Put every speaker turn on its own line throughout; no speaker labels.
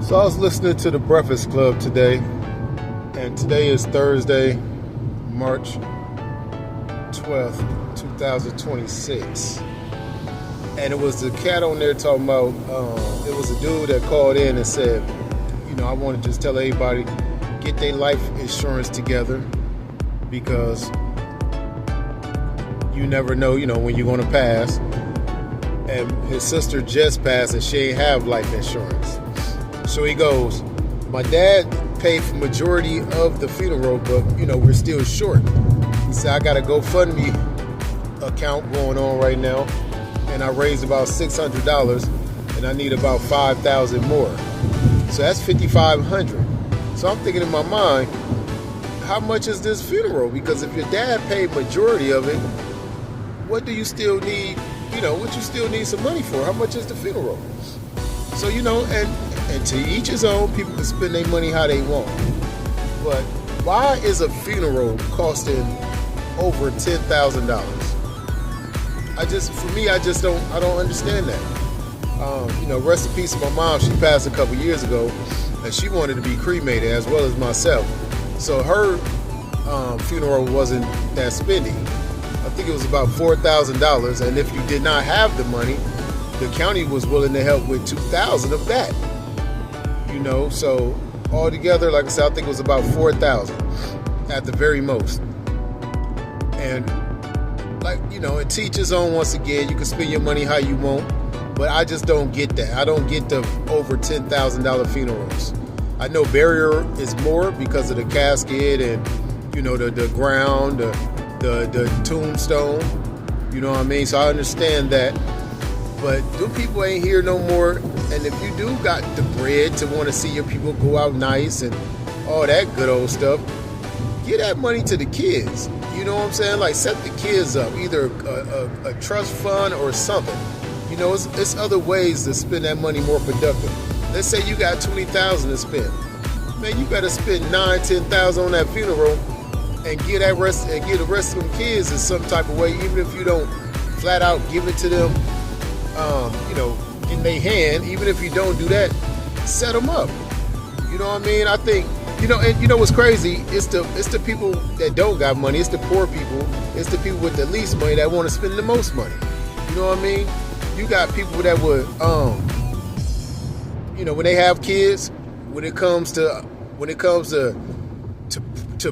So I was listening to the Breakfast Club today, and today is Thursday, March 12th, 2026. And it was the cat on there talking about, it was a dude that called in and said, I want to just tell everybody, get their life insurance together because you never know, when you're going to pass. And his sister just passed and she ain't have life insurance. So he goes, my dad paid for majority of the funeral, but we're still short. He said, I got a GoFundMe account going on right now, and I raised about $600, and I need about $5,000 more. So that's $5,500. So I'm thinking in my mind, how much is this funeral? Because if your dad paid majority of it, what do you still need? What you still need some money for? How much is the funeral? So, and to each his own, people can spend their money how they want. But why is a funeral costing over $10,000? I don't understand that. Rest in peace to my mom. She passed a couple years ago, and she wanted to be cremated as well as myself. So her funeral wasn't that spendy. I think it was about $4,000, and if you did not have the money, the county was willing to help with $2,000 of that. So altogether, like I said, I think it was about $4,000 at the very most. And it teaches on. Once again, you can spend your money how you want, but I just don't get that. I don't get the over $10,000 funerals. I know burial is more because of the casket and the ground, the tombstone. You know what I mean? So I understand that. But them people ain't here no more. And if you do got the bread to want to see your people go out nice and all that good old stuff, give that money to the kids. You know what I'm saying? Like, set the kids up, either a trust fund or something. It's other ways to spend that money more productive. Let's say you got $20,000 to spend. Man, you better spend $9,000-$10,000 on that funeral and give the rest of them kids in some type of way, even if you don't flat out give it to them, in their hand. Even if you don't do that, set them up. You know what I mean? I think, and what's crazy? It's the people that don't got money. It's the poor people. It's the people with the least money that want to spend the most money. You know what I mean? You got people that would, when they have kids, when it comes to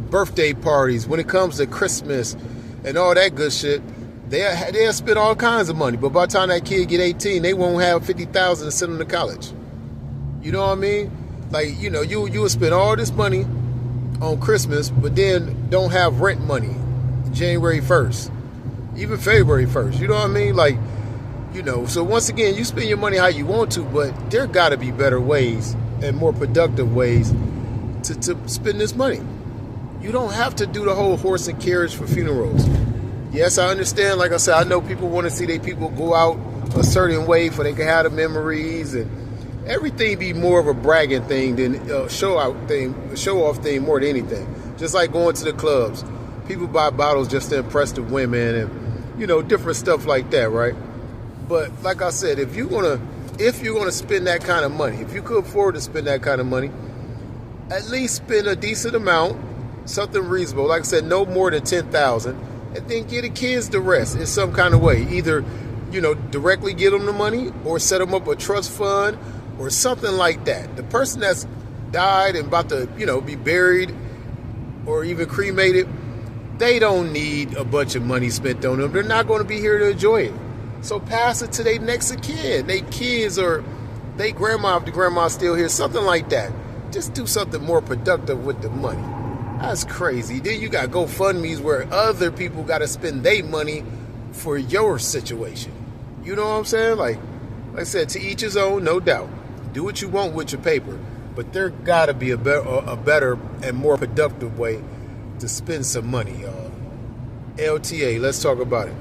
birthday parties, when it comes to Christmas and all that good shit, they'll spend all kinds of money. But by the time that kid get 18, they won't have $50,000 to send them to college. You know what I mean? Like, you will spend all this money on Christmas, but then don't have rent money January 1st, even February 1st. You know what I mean? Like, so once again, you spend your money how you want to, but there got to be better ways and more productive ways to spend this money. You don't have to do the whole horse and carriage for funerals. Yes, I understand. Like I said, I know people want to see their people go out a certain way for they can have the memories, and everything be more of a bragging thing than a show off thing more than anything. Just like going to the clubs. People buy bottles just to impress the women and, different stuff like that, right? But like I said, if you're gonna spend that kind of money, if you could afford to spend that kind of money, at least spend a decent amount, something reasonable. Like I said, no more than $10,000, and then give the kids the rest in some kind of way. Either, directly give them the money or set them up a trust fund or something like that. The person that's died and about to, be buried or even cremated, they don't need a bunch of money spent on them. They're not going to be here to enjoy it. So pass it to their next of kin, they kids or they grandma, if the grandma's still here, something like that. Just do something more productive with the money. That's crazy. Then you got GoFundMes where other people got to spend their money for your situation. You know what I'm saying? Like I said, to each his own, no doubt. Do what you want with your paper, but there got to be a better and more productive way to spend some money, y'all. LTA, let's talk about it.